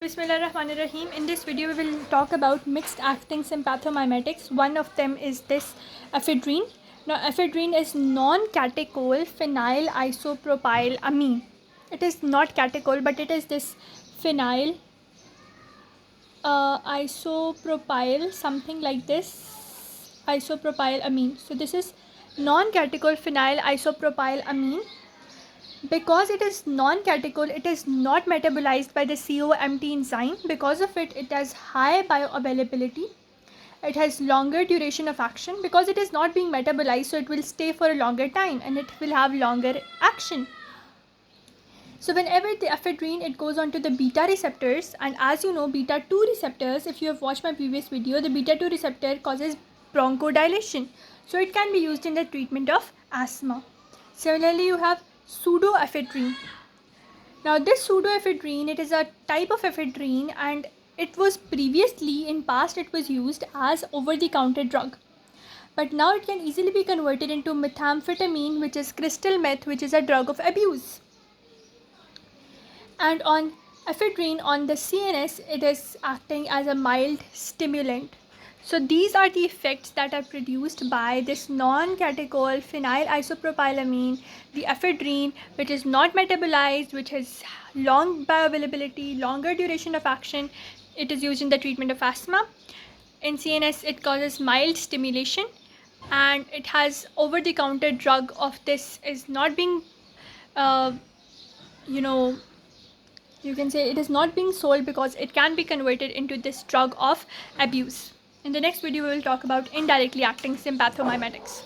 Bismillahirrahmanirrahim. In this video, we will talk about mixed acting sympathomimetics. One of them is this ephedrine. Now, ephedrine is non-catechol phenyl isopropyl amine. It is not catechol, but it is this phenyl isopropyl, something like this, isopropyl amine. So this is non-catechol phenyl isopropyl amine. Because it is non-catechol, it is not metabolized by the COMT enzyme. Because of it, it has high bioavailability. It has longer duration of action. Because it is not being metabolized, so it will stay for a longer time and it will have longer action. So whenever the ephedrine, it goes onto the beta receptors, and as you know, beta 2 receptors, if you have watched my previous video, the beta 2 receptor causes bronchodilation. So it can be used in the treatment of asthma. Similarly, you have pseudoephedrine. Now this pseudoephedrine, it is a type of ephedrine, and it was previously, in past, it was used as over-the-counter drug. But now it can easily be converted into methamphetamine, which is crystal meth, which is a drug of abuse. And on ephedrine, on the CNS, it is acting as a mild stimulant. So these are the effects that are produced by this non-catechol phenyl isopropylamine, the ephedrine, which is not metabolized, which has long bioavailability, longer duration of action. It is used in the treatment of asthma. In CNS, it causes mild stimulation, and it has over-the-counter drug of this is not being, you can say it is not being sold because it can be converted into this drug of abuse. In the next video, we will talk about indirectly acting sympathomimetics.